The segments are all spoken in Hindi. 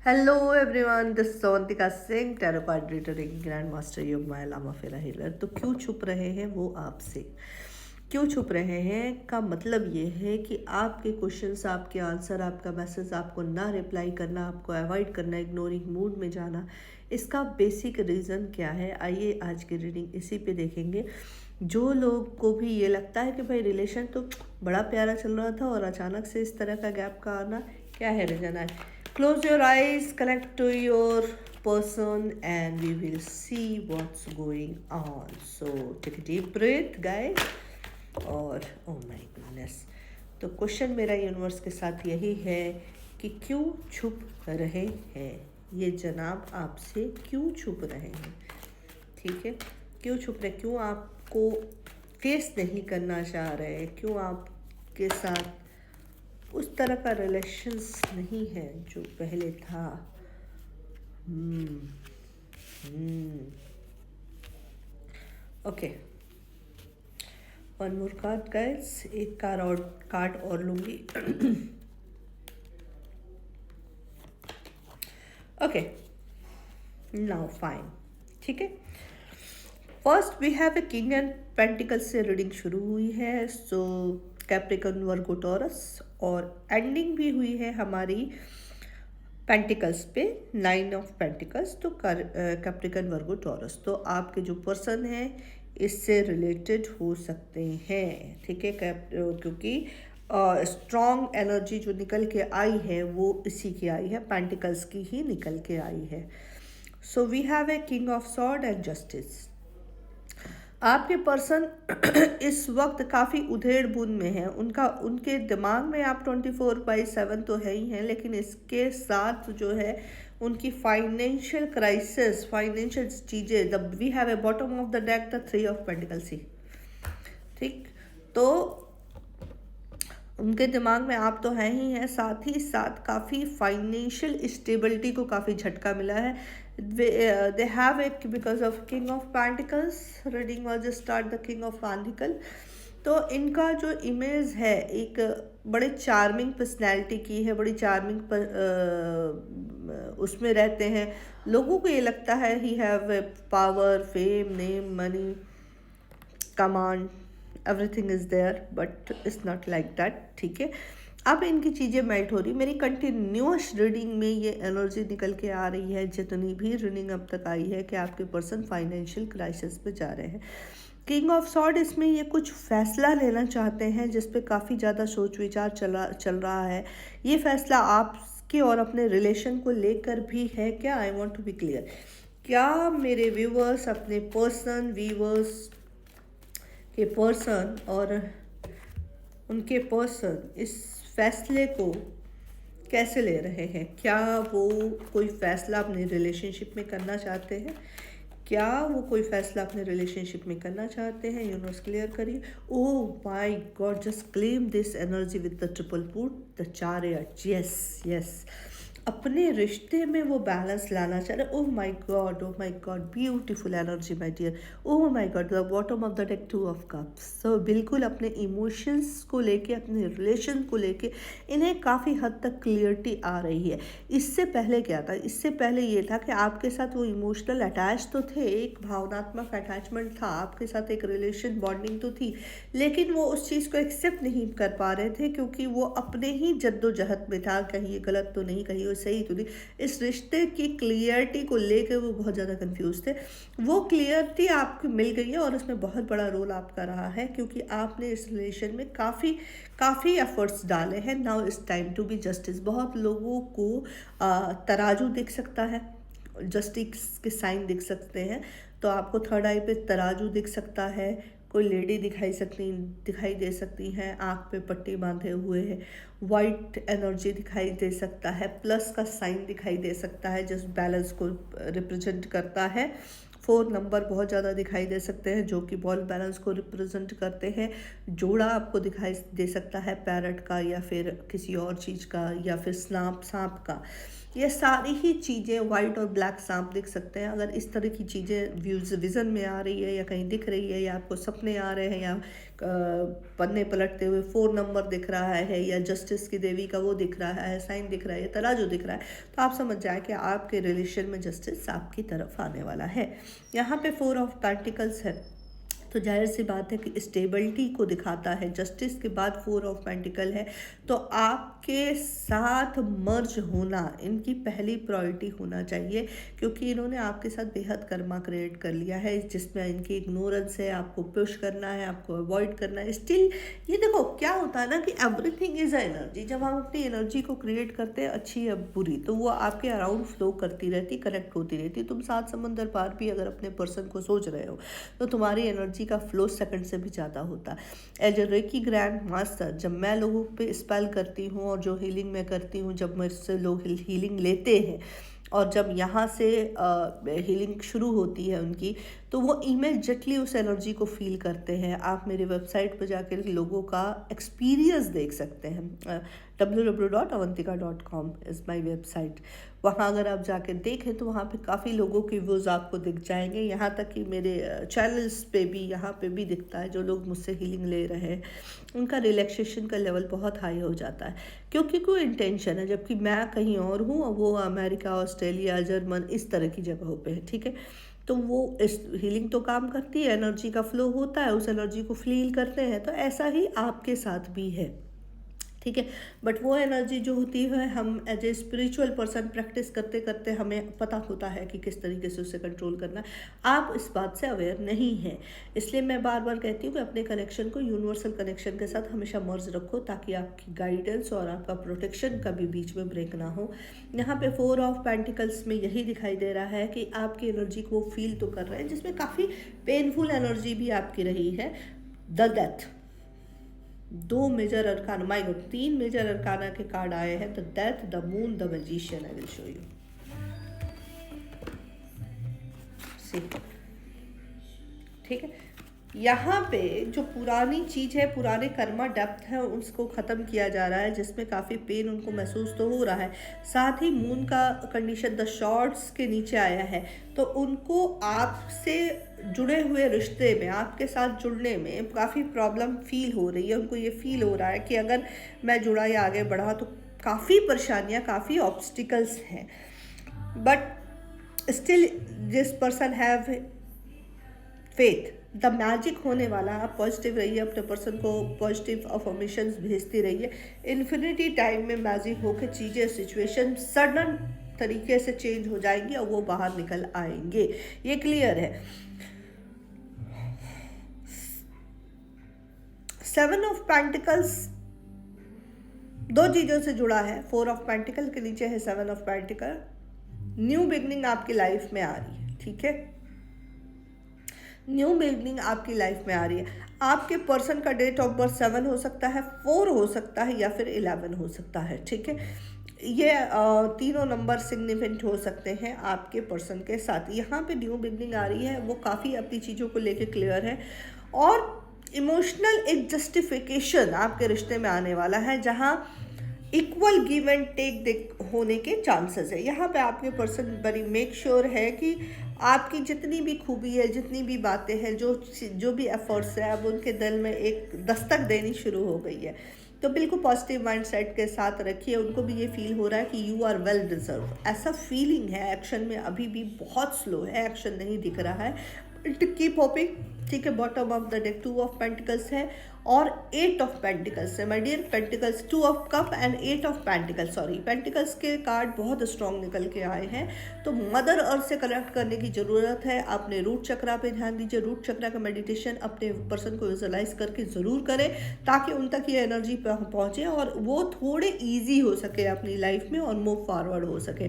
Hello everyone, this is Savantika Singh, Tarot Card Reader, grand master योग माया लामा फेरा हीलर। तो क्यों छुप रहे हैं वो आपसे? क्यों छुप रहे हैं का मतलब ये है कि आपके क्वेश्चंस, आपके आंसर, आपका मैसेज आपको ना रिप्लाई करना, आपको अवॉइड करना, इग्नोरिंग मूड में जाना, इसका बेसिक रीज़न क्या है? आइए आज की रीडिंग इसी पे देखेंगे। जो लोग को भी ये लगता है कि भाई रिलेशन तो बड़ा प्यारा चल रहा था और अचानक से इस तरह का गैप का आना, क्या है रीज़न है? Close your eyes, connect to your person, and we will see what's going on. So take a deep breath, guys. और oh my goodness, तो क्वेश्चन मेरा यूनिवर्स के साथ यही है कि क्यों छुप रहे हैं ये जनाब, आपसे क्यों छुप रहे हैं? ठीक है, क्यों छुप रहे, क्यों आपको फेस नहीं करना चाह रहे, क्यों आपके साथ उस तरह का रिलेशंस नहीं है जो पहले था। Okay, one more card guys, एक कार्ड और लूंगी। ओके, नाउ फाइन, ठीक है। First we have a king and pentacle से रीडिंग शुरू हुई है, सो कैप्रिकॉर्न, वर्गो, टॉरस, और एंडिंग भी हुई है हमारी पेंटिकल्स पे, 9 ऑफ पेंटिकल्स। तो कैप्रिकॉर्न, वर्गो, टॉरस, तो आपके जो पर्सन है इससे रिलेटेड हो सकते हैं, ठीक है। क्योंकि स्ट्रॉन्ग एनर्जी जो निकल के आई है वो इसी की आई है, पेंटिकल्स की ही निकल के आई है। So we have a king of sword and justice. आपके पर्सन इस वक्त काफ़ी उधेड़ बुन में है, उनके दिमाग में आप 24/7 तो है ही हैं, लेकिन इसके साथ जो है उनकी फाइनेंशियल क्राइसिस, फाइनेंशियल चीज़ें, the we have a bottom of the deck the 3 of pentacles ही, ठीक। तो उनके दिमाग में आप तो हैं ही हैं, साथ ही साथ काफ़ी फाइनेंशियल स्टेबिलिटी को काफ़ी झटका मिला है। They have it because of king of pentacles. Reading was start the king of pentacle. तो इनका जो इमेज है एक बड़े चार्मिंग पर्सनैलिटी की है, बड़ी चार्मिंग उसमें रहते हैं। लोगों को ये लगता है he have power, fame, name, money, command, everything is there, but it's not like that, ठीक है। अब इनकी चीज़ें मेल्ट हो रही, मेरी कंटिन्यूस रीडिंग में ये एनर्जी निकल के आ रही है, जितनी भी रीडिंग अब तक आई है, कि आपके पर्सन फाइनेंशियल क्राइसिस पे जा रहे हैं। किंग ऑफ सॉर्ड, इसमें ये कुछ फैसला लेना चाहते हैं जिस पे काफ़ी ज़्यादा सोच विचार चल रहा है। ये फैसला आपके और अपने रिलेशन को लेकर भी है क्या? I want to be clear. क्या मेरे व्यूवर्स अपने व्यूवर्स के पर्सन और उनके पर्सन इस फैसले को कैसे ले रहे हैं? क्या वो कोई फ़ैसला अपने रिलेशनशिप में करना चाहते हैं? क्या वो कोई फ़ैसला अपने रिलेशनशिप में करना चाहते हैं? यूनिवर्स क्लियर करिए। Oh my god, just claim this energy with the triple boot, the chariot. Yes yes, अपने रिश्ते में वो बैलेंस लाना चाह रहे। Oh my god, oh my god, beautiful energy my dear. Oh my god, the bottom of the deck 2 of cups. So बिल्कुल अपने इमोशंस को लेके, अपने रिलेशन को लेके इन्हें काफ़ी हद तक क्लियरिटी आ रही है। इससे पहले क्या था? इससे पहले ये था कि आपके साथ वो इमोशनल अटैच तो थे, एक भावनात्मक अटैचमेंट था, आपके साथ एक रिलेशन बॉन्डिंग तो थी, लेकिन वो उस चीज़ को एक्सेप्ट नहीं कर पा रहे थे क्योंकि वो अपने ही जद्दोजहद में था, कहीं ये गलत तो नहीं, कहीं सही तो नहीं। इस रिश्ते की क्लियरिटी को लेकर वो बहुत ज़्यादा कंफ्यूज थे। वो क्लियरिटी आपको मिल गई है और उसमें बहुत बड़ा रोल आपका रहा है, क्योंकि आपने इस रिलेशन में काफ़ी एफर्ट्स डाले हैं। Now it's time to be justice. बहुत लोगों को तराजू दिख सकता है, जस्टिस के साइन दिख सकते हैं, तो आपको थर्ड आई पे तराजू दिख सकता है। कोई लेडी दिखाई दे सकती हैं, आँख पे पट्टी बांधे हुए है, वाइट एनर्जी दिखाई दे सकता है, प्लस का साइन दिखाई दे सकता है जिस बैलेंस को रिप्रेजेंट करता है। 4 नंबर बहुत ज़्यादा दिखाई दे सकते हैं जो कि बॉल बैलेंस को रिप्रेजेंट करते हैं। जोड़ा आपको दिखाई दे सकता है पैरट का, या फिर किसी और चीज़ का, या फिर सांप का। ये सारी ही चीज़ें वाइट और ब्लैक सांप दिख सकते हैं। अगर इस तरह की चीज़ें विज़न में आ रही है या कहीं दिख रही है या आपको सपने आ रहे हैं या पन्ने पलटते हुए 4 नंबर दिख रहा है या जस्टिस की देवी का वो दिख रहा है, साइन दिख रहा है, तराजू दिख रहा है, तो आप समझ जाए कि आपके रिलेशन में जस्टिस आपकी तरफ आने वाला है। यहाँ पे 4 ऑफ पेंटिकल्स है, तो जाहिर सी बात है कि स्टेबिलिटी को दिखाता है। जस्टिस के बाद 4 ऑफ पेंटिकल है, तो आपके साथ मर्ज होना इनकी पहली प्रायोरिटी होना चाहिए, क्योंकि इन्होंने आपके साथ बेहद कर्मा क्रिएट कर लिया है जिसमें इनकी इग्नोरेंस है, आपको पुश करना है, आपको अवॉइड करना है। स्टिल ये देखो क्या होता है ना कि एवरीथिंग इज़ एनर्जी। जब हम अपनी एनर्जी को क्रिएट करते हैं, अच्छी या बुरी, तो वो आपके अराउंड फ्लो करती रहती, कनेक्ट होती रहती। तुम 7 समंदर पार भी अगर अपने पर्सन को सोच रहे हो तो तुम्हारी एनर्जी का फ्लो सेकंड से भी ज़्यादा होता है। As a reiki grand master, जब मैं लोगों पे स्पेल करती हूँ और जो हीलिंग मैं करती हूँ, जब मुझसे लोग हीलिंग लेते हैं और जब यहाँ से हीलिंग शुरू होती है उनकी, तो वो इमीडिएटली उस एनर्जी को फील करते हैं। आप मेरी वेबसाइट पर जाकर लोगों का एक्सपीरियंस देख सकते हैं। www.avantika.com is my website. वहाँ अगर आप जाकर देखें तो वहाँ पे काफ़ी लोगों की व्यूज़ आपको दिख जाएंगे। यहाँ तक कि मेरे चैनल्स पे भी, यहाँ पे भी दिखता है, जो लोग मुझसे हीलिंग ले रहे हैं उनका रिलैक्सेशन का लेवल बहुत हाई हो जाता है, क्योंकि कोई इंटेंशन है। जबकि मैं कहीं और हूँ और वो अमेरिका, ऑस्ट्रेलिया, जर्मन, इस तरह की जगहों पे है, ठीक है। तो वो इस हीलिंग तो काम करती है, एनर्जी का फ्लो होता है, उस एनर्जी को फील करते हैं। तो ऐसा ही आपके साथ भी है, ठीक है। बट वो एनर्जी जो होती है, हम as a spiritual person practice करते करते हमें पता होता है कि किस तरीके से उसे कंट्रोल करना है। आप इस बात से अवेयर नहीं हैं, इसलिए मैं बार बार कहती हूँ कि अपने कनेक्शन को यूनिवर्सल कनेक्शन के साथ हमेशा मर्ज रखो, ताकि आपकी गाइडेंस और आपका प्रोटेक्शन कभी बीच में ब्रेक ना हो। यहाँ पे 4 ऑफ पेंटिकल्स में यही दिखाई दे रहा है कि आपकी एनर्जी को वो फील तो कर रहे हैं, जिसमें काफ़ी पेनफुल एनर्जी भी आपकी रही है। The death, 2 major arcana, my god, 3 major arcana के कार्ड आए हैं। The death, the moon, the magician. I will show you. See, ठीक है। यहाँ पे जो पुरानी चीज़ है, पुराने कर्मा डेप्थ है, उसको ख़त्म किया जा रहा है, जिसमें काफ़ी पेन उनको महसूस तो हो रहा है। साथ ही मून का कंडीशन द शॉर्ट्स के नीचे आया है, तो उनको आपसे जुड़े हुए रिश्ते में, आपके साथ जुड़ने में काफ़ी प्रॉब्लम फील हो रही है। उनको ये फील हो रहा है कि अगर मैं जुड़ा या आगे बढ़ा तो काफ़ी परेशानियाँ, काफ़ी ऑब्स्टिकल्स हैं। But still this person have faith, the magic होने वाला। आप पॉजिटिव रहिए, अपने पर्सन को पॉजिटिव अफर्मेशंस भेजती रहिए। इन्फिनिटी टाइम में मैजिक होकर चीज़ें, सिचुएशन सडन तरीके से चेंज हो जाएंगी और वो बाहर निकल आएंगे, ये क्लियर है। 7 ऑफ पेंटिकल्स 2 चीज़ों से जुड़ा है। 4 ऑफ पेंटिकल के नीचे है 7 ऑफ पेंटिकल। न्यू बिगनिंग आपकी लाइफ में आ रही है, ठीक है। न्यू बिगनिंग आपकी लाइफ में आ रही है। आपके पर्सन का डेट ऑफ बर्थ 7 हो सकता है, 4 हो सकता है या फिर 11 हो सकता है, ठीक है। ये तीनों नंबर सिग्निफिकेंट हो सकते हैं आपके पर्सन के साथ। यहाँ पे न्यू बिगनिंग आ रही है, वो काफ़ी अपनी चीज़ों को लेके क्लियर है और इमोशनल एक जस्टिफिकेशन आपके रिश्ते में आने वाला है, जहाँ इक्वल गिव एंड टेक होने के चांसेस है। यहाँ पे आपके पर्सन बड़ी मेक श्योर है कि आपकी जितनी भी खूबी है, जितनी भी बातें हैं, जो भी एफर्ट्स है, अब उनके दिल में एक दस्तक देनी शुरू हो गई है। तो बिल्कुल पॉजिटिव माइंडसेट के साथ रखिए। उनको भी ये फील हो रहा है कि यू आर वेल डिजर्व, ऐसा फीलिंग है। एक्शन में अभी भी बहुत स्लो है, एक्शन नहीं दिख रहा है। कीप होपिंग, ठीक है। Bottom of the deck 2 of pentacles है और 8 ऑफ पेंटिकल्स है, my dear. Pentacles 2 of cup and 8 of pentacles, sorry, pentacles के कार्ड बहुत स्ट्रॉन्ग निकल के आए हैं। तो मदर अर्थ से कनेक्ट करने की ज़रूरत है। अपने रूट चक्रा पे ध्यान दीजिए। रूट चक्रा का मेडिटेशन अपने पर्सन को विजुअलाइज करके ज़रूर करें, ताकि उन तक ये एनर्जी पहुँचे और वो थोड़े ईजी हो सके अपनी लाइफ में और मूव फॉरवर्ड हो सके।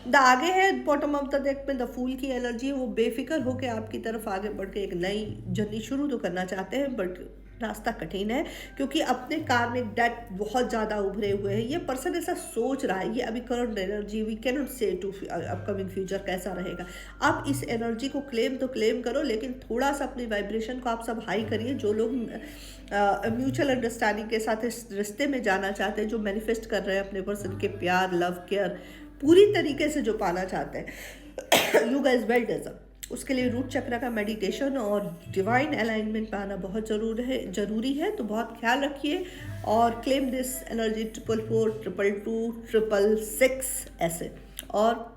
द आगे है बॉटम ऑफ द डेक में द फूल की एनर्जी है। वो बेफिक्र होकर आपकी तरफ आगे बढ़ के एक नई जर्नी शुरू तो करना चाहते हैं, बट रास्ता कठिन है, क्योंकि अपने कार्मिक डेट बहुत ज़्यादा उभरे हुए हैं। ये पर्सन ऐसा सोच रहा है, ये अभी current energy, we can not say to upcoming future कैसा रहेगा। आप इस एनर्जी को क्लेम तो क्लेम करो, लेकिन थोड़ा सा अपनी वाइब्रेशन को आप सब हाई करिए। जो लोग म्यूचुअल अंडरस्टैंडिंग के साथ इस रिश्ते में जाना चाहते हैं, जो मैनिफेस्ट कर रहे हैं अपने पर्सन के प्यार, लव, केयर, पूरी तरीके से जो पाना चाहते हैं, यू गाइस वेल डिजर्व। उसके लिए रूट चक्र का मेडिटेशन और डिवाइन अलाइनमेंट में आना बहुत ज़रूरी है। तो बहुत ख्याल रखिए और क्लेम दिस एनर्जी 444 222 666 ऐसे। और